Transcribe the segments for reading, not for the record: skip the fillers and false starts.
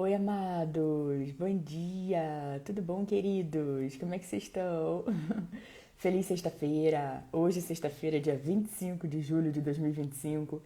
Oi, amados! Bom dia! Tudo bom, queridos? Como é que vocês estão? Feliz sexta-feira! Hoje, sexta-feira, dia 25 de julho de 2025.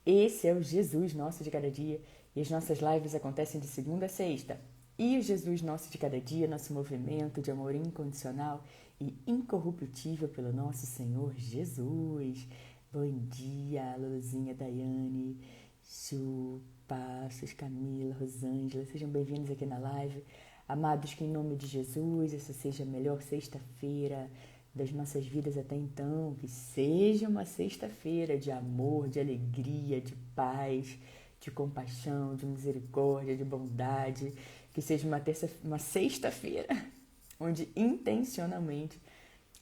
Esse é o Jesus Nosso de Cada Dia e as nossas lives acontecem de segunda a sexta. E o Jesus Nosso de Cada Dia, nosso movimento de amor incondicional e incorruptível pelo nosso Senhor Jesus. Bom dia, Luluzinha, Daiane, Chu, Passos, Camila, Rosângela, sejam bem-vindos aqui na live. Amados, que em nome de Jesus, essa seja a melhor sexta-feira das nossas vidas até então, que seja uma sexta-feira de amor, de alegria, de paz, de compaixão, de misericórdia, de bondade, que seja uma sexta-feira onde intencionalmente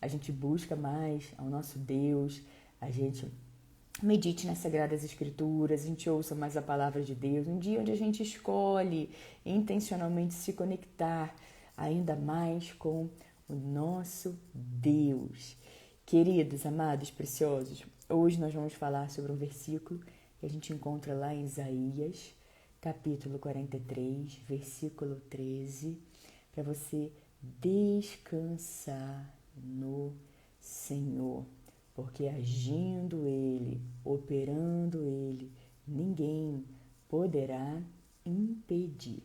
a gente busca mais ao nosso Deus, a gente medite nas Sagradas Escrituras, a gente ouça mais a Palavra de Deus, um dia onde a gente escolhe intencionalmente se conectar ainda mais com o nosso Deus. Queridos, amados, preciosos, hoje nós vamos falar sobre um versículo que a gente encontra lá em Isaías, capítulo 43, versículo 13, para você descansar no Senhor. Porque agindo Ele, operando Ele, ninguém poderá impedir.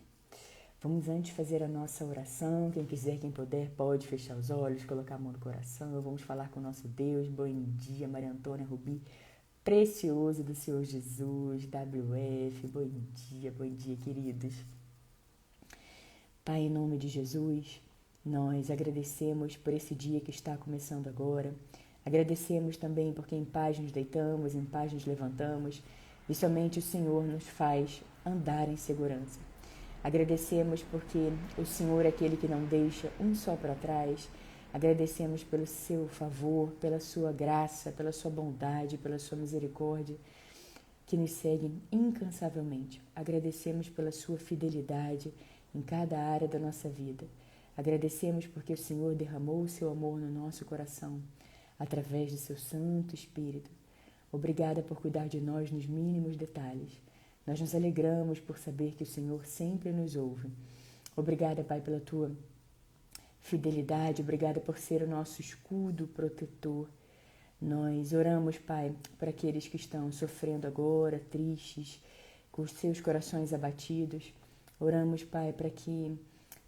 Vamos antes fazer a nossa oração. Quem quiser, quem puder, pode fechar os olhos, colocar a mão no coração. Vamos falar com o nosso Deus. Bom dia, Maria Antônia Rubi, precioso do Senhor Jesus, WF. Bom dia, queridos. Pai, em nome de Jesus, nós agradecemos por esse dia que está começando agora. Agradecemos também porque em paz nos deitamos, em paz nos levantamos e somente o Senhor nos faz andar em segurança. Agradecemos porque o Senhor é aquele que não deixa um só para trás. Agradecemos pelo seu favor, pela sua graça, pela sua bondade, pela sua misericórdia, que nos segue incansavelmente. Agradecemos pela sua fidelidade em cada área da nossa vida. Agradecemos porque o Senhor derramou o seu amor no nosso coração, através do seu Santo Espírito. Obrigada por cuidar de nós nos mínimos detalhes. Nós nos alegramos por saber que o Senhor sempre nos ouve. Obrigada, Pai, pela tua fidelidade. Obrigada por ser o nosso escudo protetor. Nós oramos, Pai, para aqueles que estão sofrendo agora, tristes, com os seus corações abatidos. Oramos, Pai, para que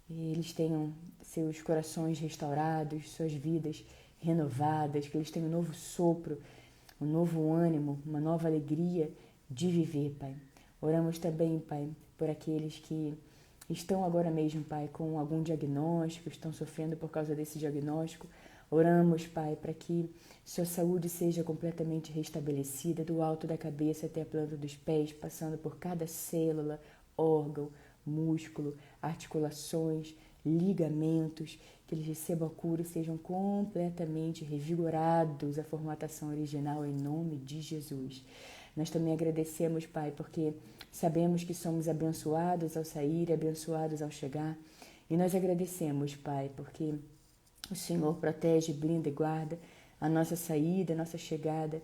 eles tenham seus corações restaurados, suas vidas renovadas, que eles tenham um novo sopro, um novo ânimo, uma nova alegria de viver, Pai. Oramos também, Pai, por aqueles que estão agora mesmo, Pai, com algum diagnóstico, estão sofrendo por causa desse diagnóstico. Oramos, Pai, para que sua saúde seja completamente restabelecida, do alto da cabeça até a planta dos pés, passando por cada célula, órgão, músculo, articulações, ligamentos, que eles recebam a cura e sejam completamente revigorados à formatação original em nome de Jesus. Nós também agradecemos, Pai, porque sabemos que somos abençoados ao sair e abençoados ao chegar. E nós agradecemos, Pai, porque o Senhor protege, blinda e guarda a nossa saída, a nossa chegada,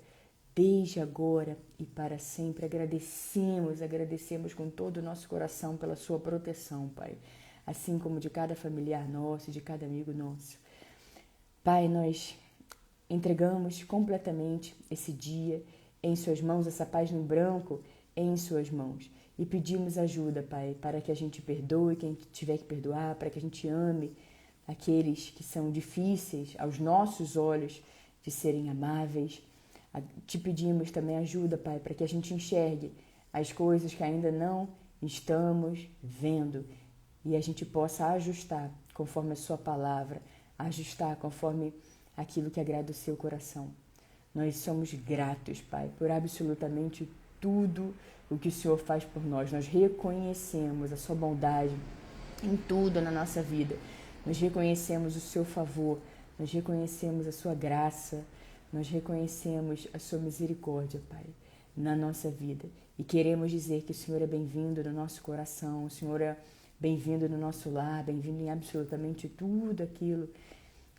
desde agora e para sempre. Agradecemos com todo o nosso coração pela sua proteção, Pai, assim como de cada familiar nosso, de cada amigo nosso. Pai, nós entregamos completamente esse dia em suas mãos, essa página em branco em suas mãos. E pedimos ajuda, Pai, para que a gente perdoe quem tiver que perdoar, para que a gente ame aqueles que são difíceis aos nossos olhos de serem amáveis. Te pedimos também ajuda, Pai, para que a gente enxergue as coisas que ainda não estamos vendo e a gente possa ajustar conforme a sua palavra, ajustar conforme aquilo que agrada o seu coração. Nós somos gratos, Pai, por absolutamente tudo o que o Senhor faz por nós. Nós reconhecemos a sua bondade em tudo na nossa vida. Nós reconhecemos o seu favor, nós reconhecemos a sua graça, nós reconhecemos a sua misericórdia, Pai, na nossa vida. E queremos dizer que o Senhor é bem-vindo no nosso coração, o Senhor é bem-vindo no nosso lar, bem-vindo em absolutamente tudo aquilo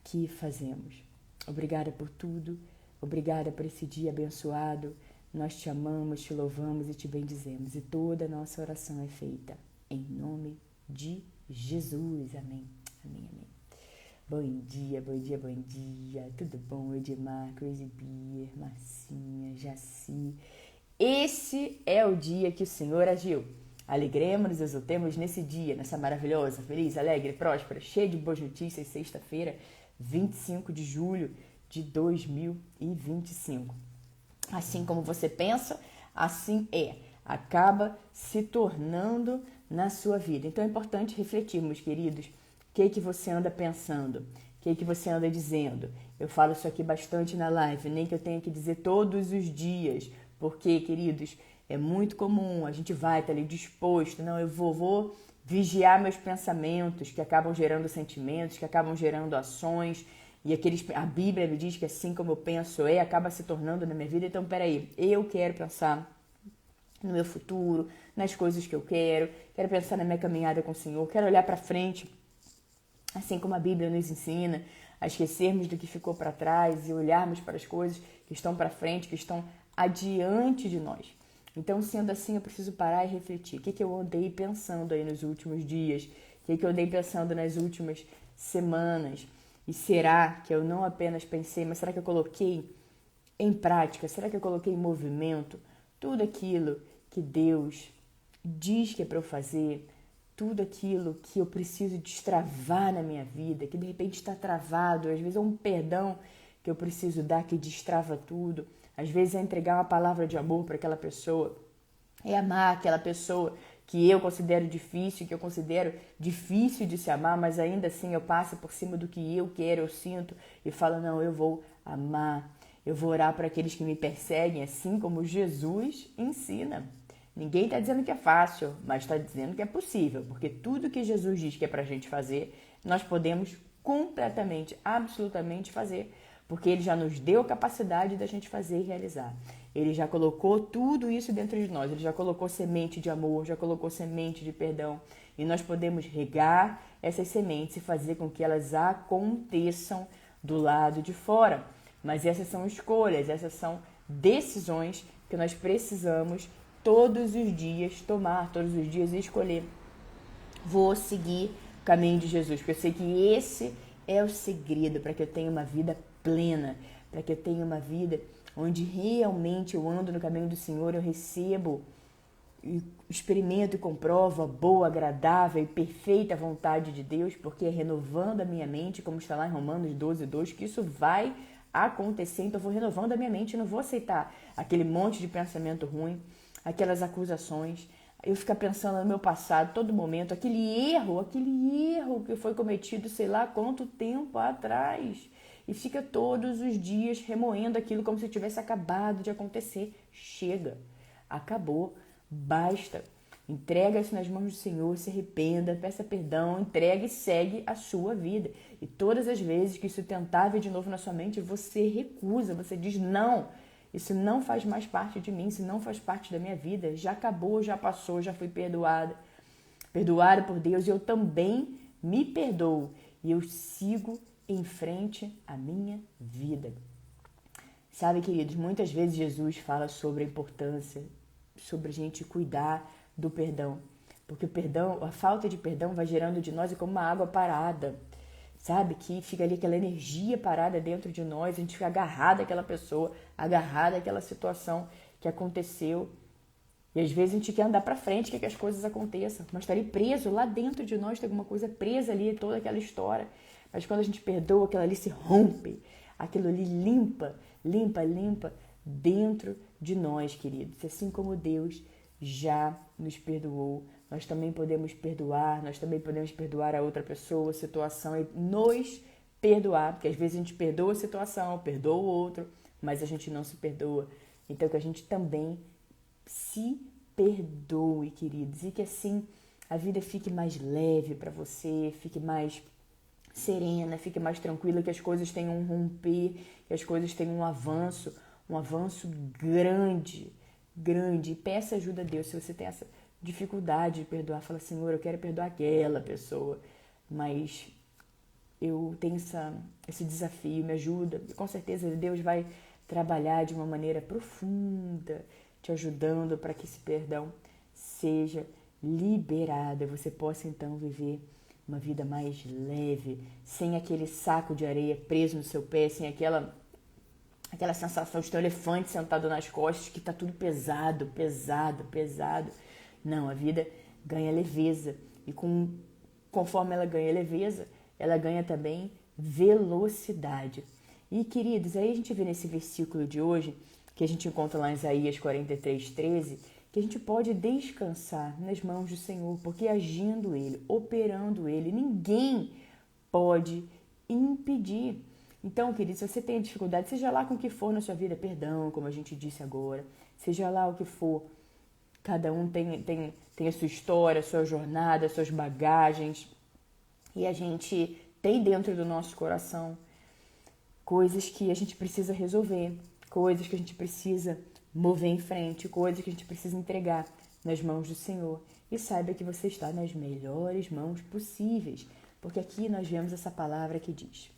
que fazemos. Obrigada por tudo, obrigada por esse dia abençoado. Nós te amamos, te louvamos e te bendizemos. E toda a nossa oração é feita em nome de Jesus. Amém. Amém, amém. Bom dia, bom dia, bom dia. Tudo bom, Edmar, Crazy Beer, Marcinha, Jaci. Esse é o dia que o Senhor agiu. Alegremos-nos, exultemos nesse dia, nessa maravilhosa, feliz, alegre, próspera, cheia de boas notícias, sexta-feira, 25 de julho de 2025. Assim como você pensa, assim é. Acaba se tornando na sua vida. Então é importante refletirmos, queridos, o que você anda pensando, o que você anda dizendo. Eu falo isso aqui bastante na live, nem que eu tenha que dizer todos os dias, porque, queridos, é muito comum, a gente vai estar ali disposto, não, eu vou vigiar meus pensamentos, que acabam gerando sentimentos, que acabam gerando ações, e a Bíblia me diz que assim como eu penso acaba se tornando na minha vida. Então, peraí, eu quero pensar no meu futuro, nas coisas que eu quero pensar na minha caminhada com o Senhor, quero olhar para frente, assim como a Bíblia nos ensina, a esquecermos do que ficou para trás e olharmos para as coisas que estão para frente, que estão adiante de nós. Então, sendo assim, eu preciso parar e refletir. O que eu andei pensando aí nos últimos dias? O que eu andei pensando nas últimas semanas? E será que eu não apenas pensei, mas será que eu coloquei em prática? Será que eu coloquei em movimento tudo aquilo que Deus diz que é para eu fazer? Tudo aquilo que eu preciso destravar na minha vida, que de repente está travado, às vezes é um perdão que eu preciso dar que destrava tudo, às vezes é entregar uma palavra de amor para aquela pessoa, é amar aquela pessoa que eu considero difícil, que eu considero difícil de se amar, mas ainda assim eu passo por cima do que eu quero, eu sinto e falo, não, eu vou amar, eu vou orar para aqueles que me perseguem, assim como Jesus ensina. Ninguém está dizendo que é fácil, mas está dizendo que é possível, porque tudo que Jesus diz que é para a gente fazer, nós podemos completamente, absolutamente fazer, porque Ele já nos deu a capacidade da gente fazer e realizar. Ele já colocou tudo isso dentro de nós, Ele já colocou semente de amor, já colocou semente de perdão, e nós podemos regar essas sementes e fazer com que elas aconteçam do lado de fora. Mas essas são escolhas, essas são decisões que nós precisamos todos os dias tomar, todos os dias escolher. Vou seguir o caminho de Jesus, porque eu sei que esse é o segredo para que eu tenha uma vida plena, para que eu tenha uma vida onde realmente eu ando no caminho do Senhor, eu recebo, experimento e comprovo a boa, agradável e perfeita vontade de Deus, porque é renovando a minha mente, como está lá em Romanos 12:2, que isso vai acontecer. Então eu vou renovando a minha mente, eu não vou aceitar aquele monte de pensamento ruim, aquelas acusações, eu ficar pensando no meu passado, todo momento, aquele erro que foi cometido sei lá quanto tempo atrás, e fica todos os dias remoendo aquilo como se tivesse acabado de acontecer. Chega, acabou, basta, entrega isso nas mãos do Senhor, se arrependa, peça perdão, entregue e segue a sua vida. E todas as vezes que isso tentar vir de novo na sua mente, você recusa, você diz não. Isso não faz mais parte de mim, isso não faz parte da minha vida. Já acabou, já passou, já fui perdoada. Perdoada por Deus e eu também me perdoo. E eu sigo em frente à minha vida. Sabe, queridos, muitas vezes Jesus fala sobre a importância, sobre a gente cuidar do perdão. Porque o perdão, a falta de perdão vai gerando de nós como uma água parada. Sabe, que fica ali aquela energia parada dentro de nós, a gente fica agarrado àquela pessoa, agarrado àquela situação que aconteceu. E às vezes a gente quer andar para frente, quer que as coisas aconteçam, mas está ali preso, lá dentro de nós tem alguma coisa presa ali, toda aquela história. Mas quando a gente perdoa, aquilo ali se rompe, aquilo ali limpa dentro de nós, queridos. Assim como Deus já nos perdoou, nós também podemos perdoar, nós também podemos perdoar a outra pessoa, a situação e nos perdoar, porque às vezes a gente perdoa a situação, perdoa o outro, mas a gente não se perdoa. Então que a gente também se perdoe, queridos, e que assim a vida fique mais leve para você, fique mais serena, fique mais tranquila, que as coisas tenham um romper, que as coisas tenham um avanço grande. E peça ajuda a Deus se você tem essa dificuldade de perdoar. Fala, Senhor, eu quero perdoar aquela pessoa, mas eu tenho esse desafio, me ajuda. E com certeza Deus vai trabalhar de uma maneira profunda, te ajudando para que esse perdão seja liberada, você possa então viver uma vida mais leve, sem aquele saco de areia preso no seu pé, sem aquela sensação de ter um elefante sentado nas costas, que está tudo pesado, pesado, pesado. Não, a vida ganha leveza. E conforme ela ganha leveza, ela ganha também velocidade. E, queridos, aí a gente vê nesse versículo de hoje, que a gente encontra lá em Isaías 43:13, que a gente pode descansar nas mãos do Senhor, porque agindo Ele, operando Ele, ninguém pode impedir. Então, queridos, se você tem dificuldade, seja lá com o que for na sua vida, perdão, como a gente disse agora, seja lá o que for, cada um tem a sua história, a sua jornada, as suas bagagens, e a gente tem dentro do nosso coração coisas que a gente precisa resolver, coisas que a gente precisa mover em frente, coisas que a gente precisa entregar nas mãos do Senhor. E saiba que você está nas melhores mãos possíveis, porque aqui nós vemos essa palavra que diz: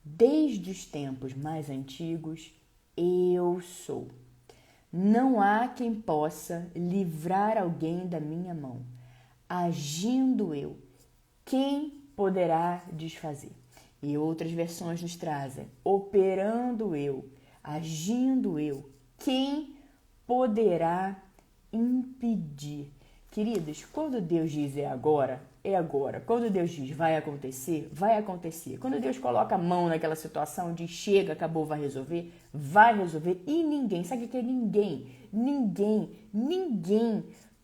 desde os tempos mais antigos, eu sou. Não há quem possa livrar alguém da minha mão. Agindo eu, quem poderá desfazer? E outras versões nos trazem: operando eu, agindo eu, quem poderá impedir? Queridos, quando Deus diz é agora, é agora. Quando Deus diz vai acontecer, vai acontecer. Quando Deus coloca a mão naquela situação, diz chega, acabou, vai resolver, vai resolver. E ninguém, sabe o que é ninguém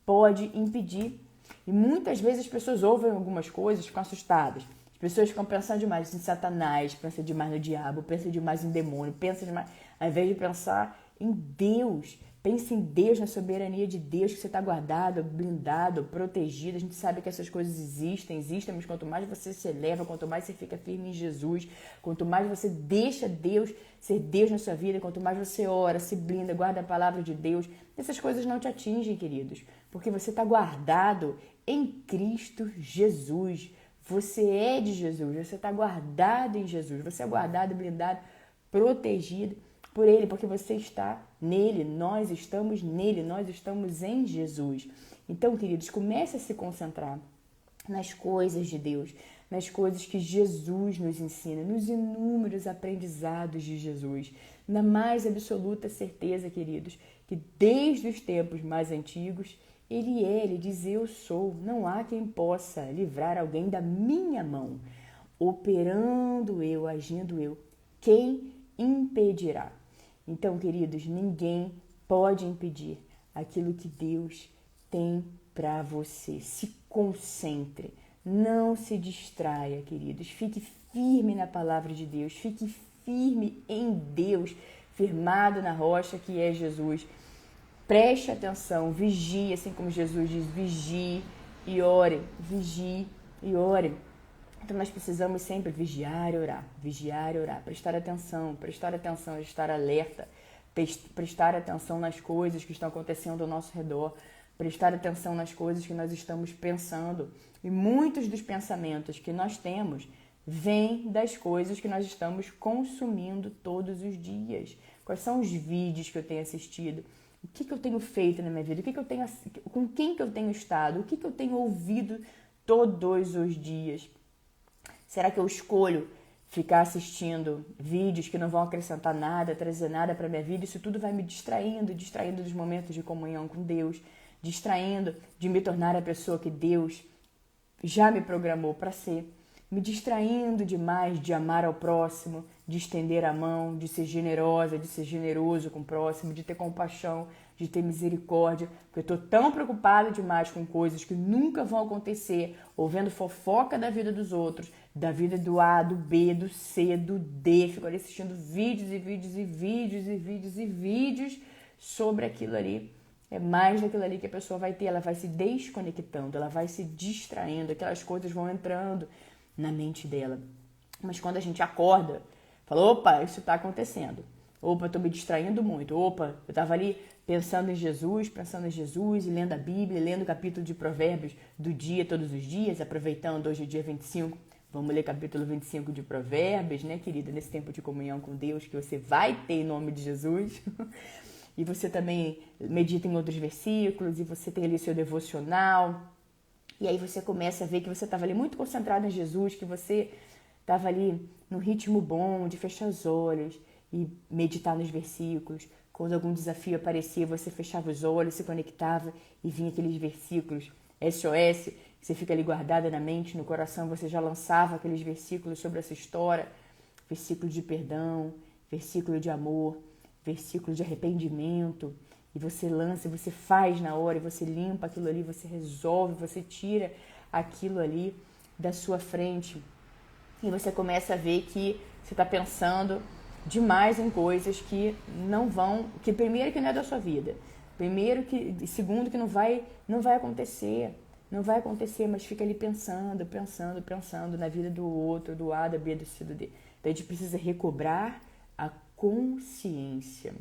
pode impedir. E muitas vezes as pessoas ouvem algumas coisas e ficam assustadas. As pessoas ficam pensando demais em Satanás, pensam demais no diabo, pensam demais em demônio, pensam demais, ao invés de pensar em Deus. Pense em Deus, na soberania de Deus, que você está guardado, blindado, protegido. A gente sabe que essas coisas existem, mas quanto mais você se eleva, quanto mais você fica firme em Jesus, quanto mais você deixa Deus ser Deus na sua vida, quanto mais você ora, se blinda, guarda a palavra de Deus, essas coisas não te atingem, queridos, porque você está guardado em Cristo Jesus. Você é de Jesus, você está guardado em Jesus, você é guardado, blindado, protegido por Ele, porque você está nele, nós estamos nele, nós estamos em Jesus. Então, queridos, comece a se concentrar nas coisas de Deus, nas coisas que Jesus nos ensina, nos inúmeros aprendizados de Jesus, na mais absoluta certeza, queridos, que desde os tempos mais antigos, Ele diz eu sou, não há quem possa livrar alguém da minha mão, operando eu, agindo eu, quem impedirá? Então, queridos, ninguém pode impedir aquilo que Deus tem para você. Se concentre, não se distraia, queridos. Fique firme na palavra de Deus, fique firme em Deus, firmado na rocha que é Jesus. Preste atenção, vigie, assim como Jesus diz, vigie e ore, vigie e ore. Então nós precisamos sempre vigiar e orar, prestar atenção, estar alerta, prestar atenção nas coisas que estão acontecendo ao nosso redor, prestar atenção nas coisas que nós estamos pensando. E muitos dos pensamentos que nós temos vêm das coisas que nós estamos consumindo todos os dias. Quais são os vídeos que eu tenho assistido? O que eu tenho feito na minha vida? Com quem que eu tenho estado? O que eu tenho ouvido todos os dias? Será que eu escolho ficar assistindo vídeos que não vão acrescentar nada, trazer nada para a minha vida? Isso tudo vai me distraindo dos momentos de comunhão com Deus, distraindo de me tornar a pessoa que Deus já me programou para ser, me distraindo demais de amar ao próximo, de estender a mão, de ser generosa, de ser generoso com o próximo, de ter compaixão, de ter misericórdia, porque eu estou tão preocupada demais com coisas que nunca vão acontecer, ou vendo fofoca da vida dos outros, da vida do A, do B, do C, do D, fico ali assistindo vídeos e vídeos sobre aquilo ali. É mais daquilo ali que a pessoa vai ter, ela vai se desconectando, ela vai se distraindo, aquelas coisas vão entrando na mente dela. Mas quando a gente acorda, fala, opa, isso está acontecendo. Opa, estou me distraindo muito. Opa, eu estava ali pensando em Jesus e lendo a Bíblia, lendo o capítulo de Provérbios do dia, todos os dias, aproveitando hoje o dia 25. Vamos ler capítulo 25 de Provérbios, né, querida? Nesse tempo de comunhão com Deus que você vai ter em nome de Jesus. e você também medita em outros versículos, e você tem ali seu devocional, e aí você começa a ver que você estava ali muito concentrado em Jesus, que você estava ali num ritmo bom de fechar os olhos e meditar nos versículos. Quando algum desafio aparecia, você fechava os olhos, se conectava e vinha aqueles versículos SOS, que você fica ali guardada na mente, no coração, você já lançava aqueles versículos sobre essa história, versículo de perdão, versículo de amor, versículo de arrependimento, e você lança, você faz na hora, e você limpa aquilo ali, você resolve, você tira aquilo ali da sua frente, e você começa a ver que você está pensando demais em coisas que não vão, que primeiro que não é da sua vida, primeiro que, segundo que não vai acontecer, não vai acontecer, mas fica ali pensando na vida do outro, do A, da B, do C, do D. Então a gente precisa recobrar a consciência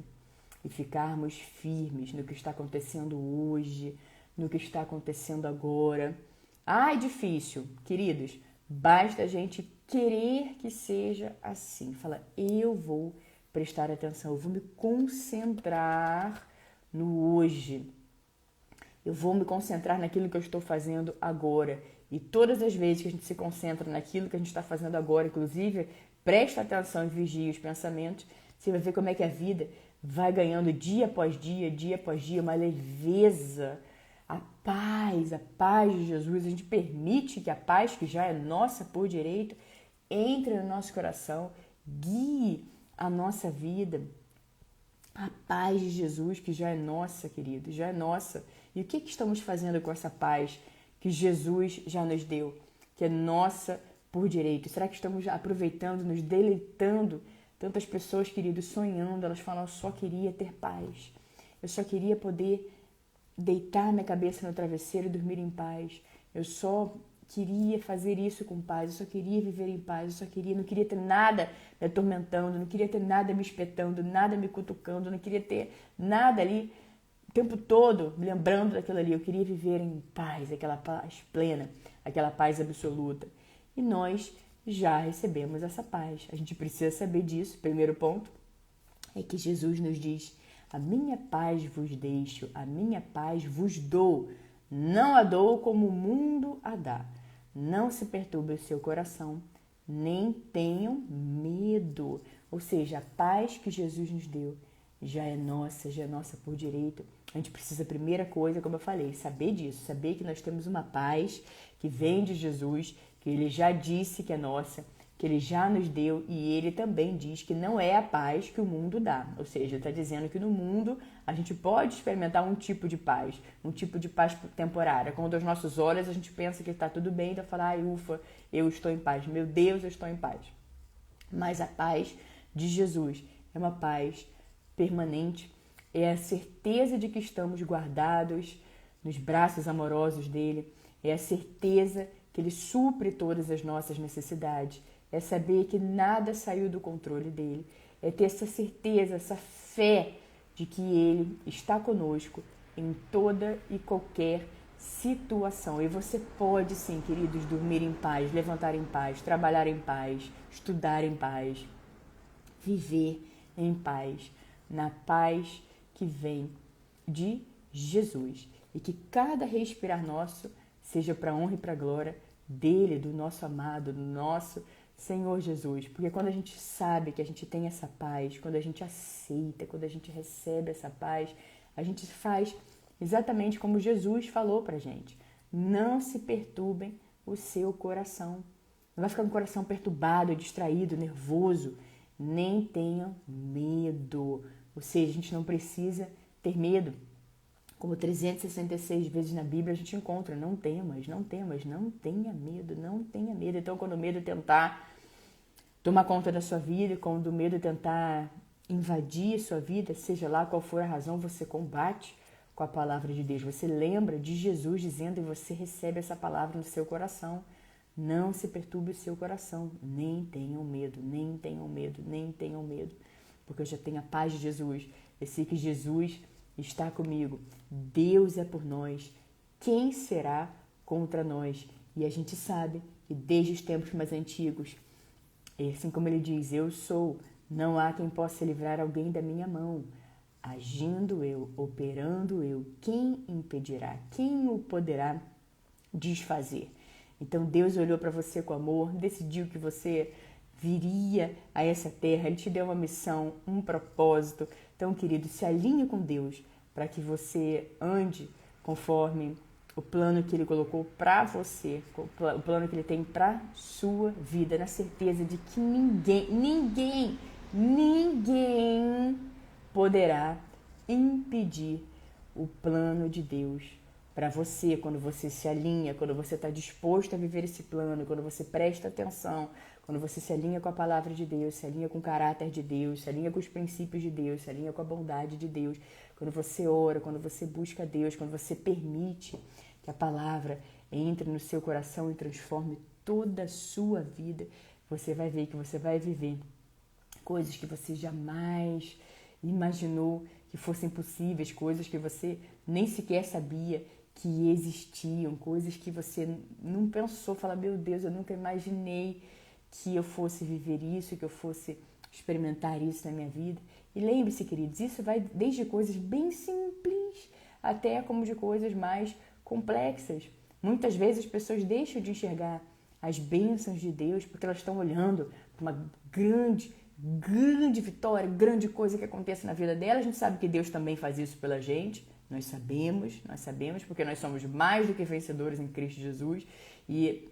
e ficarmos firmes no que está acontecendo hoje, no que está acontecendo agora. Ah, é difícil, queridos, basta a gente querer que seja assim. Fala, eu vou prestar atenção, eu vou me concentrar no hoje. Eu vou me concentrar naquilo que eu estou fazendo agora. E todas as vezes que a gente se concentra naquilo que a gente está fazendo agora, inclusive, presta atenção e vigia os pensamentos, você vai ver como é que a vida vai ganhando dia após dia, uma leveza, a paz de Jesus. A gente permite que a paz, que já é nossa por direito, entre no nosso coração, guie a nossa vida. A paz de Jesus, que já é nossa, querido, já é nossa. E o que estamos fazendo com essa paz que Jesus já nos deu, que é nossa por direito? Será que estamos aproveitando, nos deleitando? Tantas pessoas, queridos, sonhando, elas falam, eu só queria ter paz. Eu só queria poder deitar minha cabeça no travesseiro e dormir em paz. Eu só queria fazer isso com paz, eu só queria viver em paz, não queria ter nada me atormentando, não queria ter nada me espetando, nada me cutucando, não queria ter nada ali o tempo todo me lembrando daquilo ali. Eu queria viver em paz, aquela paz plena, aquela paz absoluta. E nós já recebemos essa paz. A gente precisa saber disso. Primeiro ponto é que Jesus nos diz, a minha paz vos deixo, a minha paz vos dou. Não a dou como o mundo a dá. Não se perturbe o seu coração, nem tenham medo. Ou seja, a paz que Jesus nos deu já é nossa por direito. A gente precisa, primeira coisa, como eu falei, saber disso, saber que nós temos uma paz que vem de Jesus, que Ele já disse que é nossa, que Ele já nos deu, e Ele também diz que não é a paz que o mundo dá. Ou seja, está dizendo que no mundo a gente pode experimentar um tipo de paz temporária. Quando aos nossos olhos a gente pensa que está tudo bem, então fala, ai, ufa, eu estou em paz, meu Deus, eu estou em paz. Mas a paz de Jesus é uma paz permanente, é a certeza de que estamos guardados nos braços amorosos dele, é a certeza que ele supre todas as nossas necessidades, é saber que nada saiu do controle dele, é ter essa certeza, essa fé de que ele está conosco em toda e qualquer situação. E você pode sim, queridos, dormir em paz, levantar em paz, trabalhar em paz, estudar em paz, viver em paz, na paz que vem de Jesus. E que cada respirar nosso seja para a honra e para a glória dele, do nosso amado, do nosso Senhor Jesus. Porque quando a gente sabe que a gente tem essa paz, quando a gente aceita, quando a gente recebe essa paz, a gente faz exatamente como Jesus falou pra gente. Não se perturbem o seu coração. Não vai ficar com o coração perturbado, distraído, nervoso. Nem tenham medo. Ou seja, a gente não precisa ter medo. Como 366 vezes na Bíblia a gente encontra, não temas, não tenha medo, não tenha medo. Então, quando o medo tentar tomar conta da sua vida, quando o medo tentar invadir a sua vida, seja lá qual for a razão, você combate com a palavra de Deus. Você lembra de Jesus dizendo e você recebe essa palavra no seu coração. Não se perturbe o seu coração, nem tenham medo, nem tenham medo, nem tenham medo, porque eu já tenho a paz de Jesus. Eu sei que Jesus está comigo. Deus é por nós. Quem será contra nós? E a gente sabe que desde os tempos mais antigos, assim como ele diz, eu sou, não há quem possa livrar alguém da minha mão. Agindo eu, operando eu, quem impedirá? Quem o poderá desfazer? Então Deus olhou para você com amor, decidiu que você viria a essa terra, Ele te deu uma missão, um propósito. Então, querido, se alinhe com Deus para que você ande conforme o plano que Ele colocou para você, o plano que Ele tem para sua vida, na certeza de que ninguém poderá impedir o plano de Deus para você, quando você se alinha, quando você está disposto a viver esse plano, quando você presta atenção, quando você se alinha com a palavra de Deus, se alinha com o caráter de Deus, se alinha com os princípios de Deus, se alinha com a bondade de Deus, quando você ora, quando você busca Deus, quando você permite que a palavra entre no seu coração e transforme toda a sua vida, você vai ver que você vai viver coisas que você jamais imaginou que fossem possíveis, coisas que você nem sequer sabia que existiam, coisas que você não pensou, falar, meu Deus, eu nunca imaginei que eu fosse viver isso, que eu fosse experimentar isso na minha vida. E lembre-se, queridos, isso vai desde coisas bem simples até como de coisas mais complexas. Muitas vezes as pessoas deixam de enxergar as bênçãos de Deus porque elas estão olhando para uma grande vitória, grande coisa que aconteça na vida dela. A gente sabe que Deus também faz isso pela gente. Nós sabemos, porque nós somos mais do que vencedores em Cristo Jesus e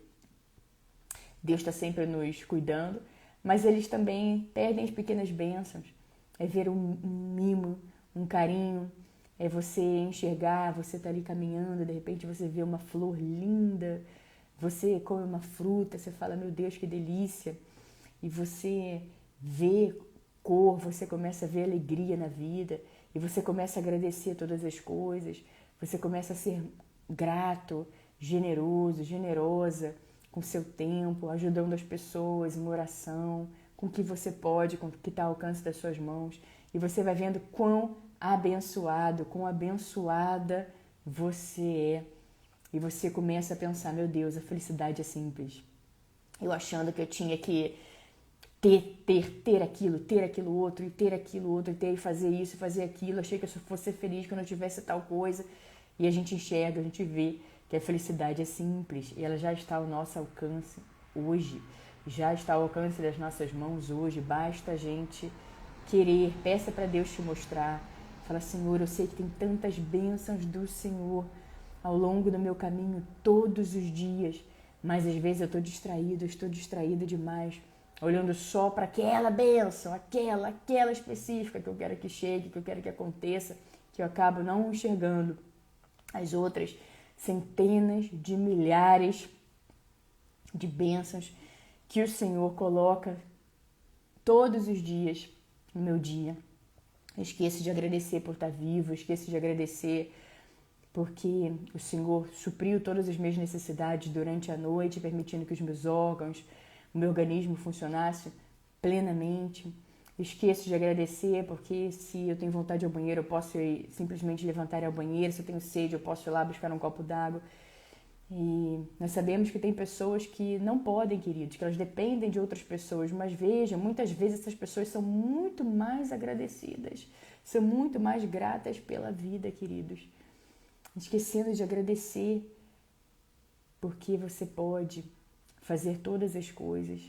Deus está sempre nos cuidando, mas eles também perdem as pequenas bênçãos. É ver um mimo, um carinho, é você enxergar, você tá ali caminhando, de repente você vê uma flor linda, você come uma fruta, você fala, meu Deus, que delícia, e você vê cor, você começa a ver alegria na vida, e você começa a agradecer todas as coisas, você começa a ser grato, generoso, generosa com o seu tempo, ajudando as pessoas em oração, com o que você pode, com o que está ao alcance das suas mãos, e você vai vendo quão abençoado, quão abençoada você é, e você começa a pensar, meu Deus, a felicidade é simples. Eu achando que eu tinha que ter aquilo outro, e ter aquilo outro, e ter e fazer isso, fazer aquilo. Achei que eu só fosse feliz quando eu tivesse tal coisa. E a gente enxerga, a gente vê que a felicidade é simples e ela já está ao nosso alcance hoje. Já está ao alcance das nossas mãos hoje. Basta a gente querer. Peça para Deus te mostrar. Fala, Senhor, eu sei que tem tantas bênçãos do Senhor ao longo do meu caminho todos os dias. Mas às vezes eu estou distraída demais, olhando só para aquela bênção, aquela específica que eu quero que chegue, que eu quero que aconteça, que eu acabo não enxergando as outras centenas de milhares de bênçãos que o Senhor coloca todos os dias no meu dia. Eu esqueço de agradecer por estar vivo, eu esqueço de agradecer porque o Senhor supriu todas as minhas necessidades durante a noite, permitindo que os meus órgãos, o meu organismo funcionasse plenamente. Esqueço de agradecer porque se eu tenho vontade de ir ao banheiro, eu posso simplesmente levantar e ir ao banheiro. Se eu tenho sede, eu posso ir lá buscar um copo d'água. E nós sabemos que tem pessoas que não podem, queridos, que elas dependem de outras pessoas. Mas veja, muitas vezes essas pessoas são muito mais agradecidas, são muito mais gratas pela vida, queridos. Esquecendo de agradecer porque você pode fazer todas as coisas,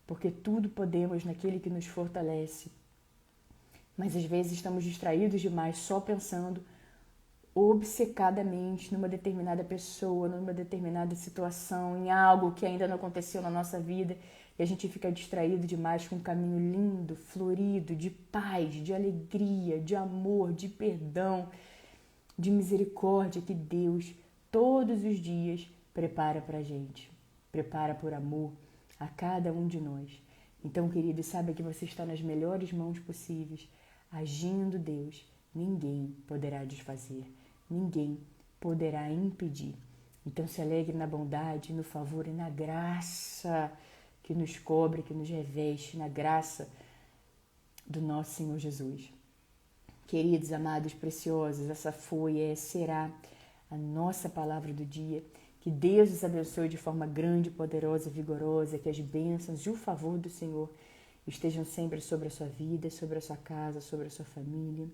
porque tudo podemos naquele que nos fortalece. Mas às vezes estamos distraídos demais, só pensando obcecadamente numa determinada pessoa, numa determinada situação, em algo que ainda não aconteceu na nossa vida, e a gente fica distraído demais com um caminho lindo, florido, de paz, de alegria, de amor, de perdão, de misericórdia que Deus todos os dias prepara para a gente, prepara por amor a cada um de nós. Então, querido, saiba que você está nas melhores mãos possíveis, agindo Deus, ninguém poderá desfazer, ninguém poderá impedir. Então, se alegre na bondade, no favor e na graça que nos cobre, que nos reveste, na graça do nosso Senhor Jesus. Queridos, amados, preciosos, essa foi, será a nossa palavra do dia. Que Deus os abençoe de forma grande, poderosa, vigorosa, que as bênçãos e o favor do Senhor estejam sempre sobre a sua vida, sobre a sua casa, sobre a sua família.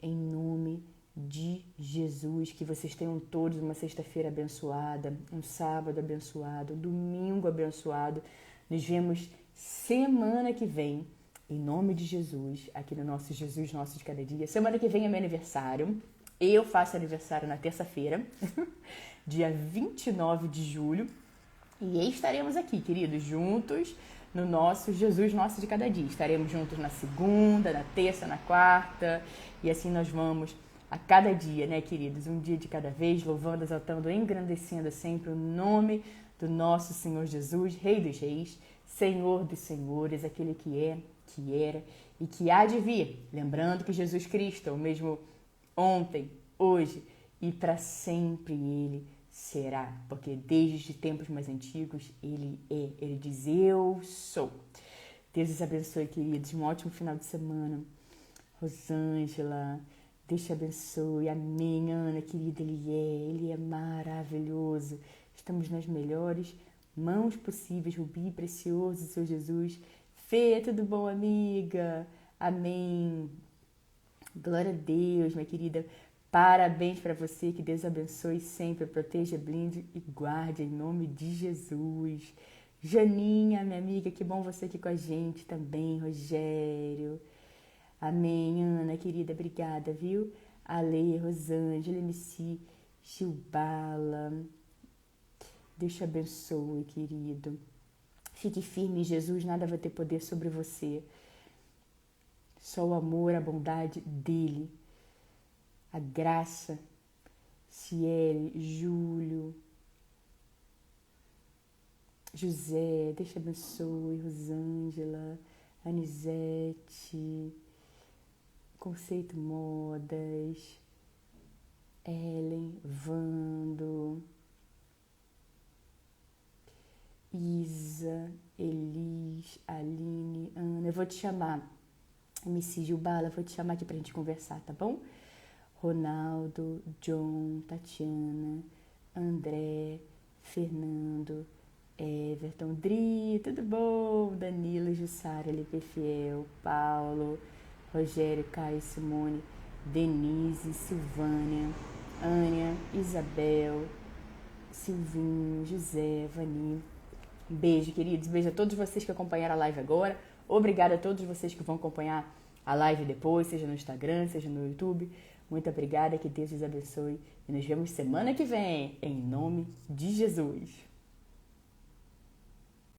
em nome de Jesus. Que vocês tenham todos uma sexta-feira abençoada, um sábado abençoado, um domingo abençoado. Nos vemos semana que vem, em nome de Jesus, aqui no nosso Jesus Nosso de Cada Dia. Semana que vem é meu aniversário. Eu faço aniversário na terça-feira, dia 29 de julho. E estaremos aqui, queridos, juntos no nosso Jesus Nosso de Cada Dia. Estaremos juntos na segunda, na terça, na quarta. E assim nós vamos a cada dia, né, queridos? Um dia de cada vez, louvando, exaltando, engrandecendo sempre o nome do nosso Senhor Jesus, Rei dos Reis, Senhor dos Senhores, aquele que é, que era e que há de vir. Lembrando que Jesus Cristo é o mesmo ontem, hoje e para sempre Ele será, porque desde tempos mais antigos Ele é. Ele diz, eu sou. Deus os abençoe, queridos. Um ótimo final de semana. Rosângela, Deus te abençoe. Amém, Ana, querida. Ele é maravilhoso. Estamos nas melhores mãos possíveis. Rubi, precioso, Seu Jesus. Fê, tudo bom, amiga? Amém. Glória a Deus, minha querida. Parabéns para você, que Deus abençoe sempre, proteja, blinde e guarde em nome de Jesus. Janinha, minha amiga, que bom você aqui com a gente também. Rogério, amém. Ana, querida, obrigada, viu? Ale, Rosângela, MC, Gilbala, Deus te abençoe, querido. Fique firme em Jesus, nada vai ter poder sobre você. Só o amor, a bondade dele. A graça, Ciele, Júlio, José, Deus te abençoe, Rosângela, Anisete, Conceito Modas, Ellen, Vando, Isa, Elis, Aline, Ana. Eu vou te chamar, MC Gilbala, vou te chamar aqui pra gente conversar, tá bom? Ronaldo, John, Tatiana, André, Fernando, Everton, Dri, tudo bom? Danilo, Jussara, LP Fiel, Paulo, Rogério, Caio, Simone, Denise, Silvânia, Ânia, Isabel, Silvinho, José, Vani. Um beijo, queridos. Beijo a todos vocês que acompanharam a live agora. Obrigada a todos vocês que vão acompanhar a live depois, seja no Instagram, seja no YouTube. Muito obrigada, que Deus os abençoe e nos vemos semana que vem, em nome de Jesus.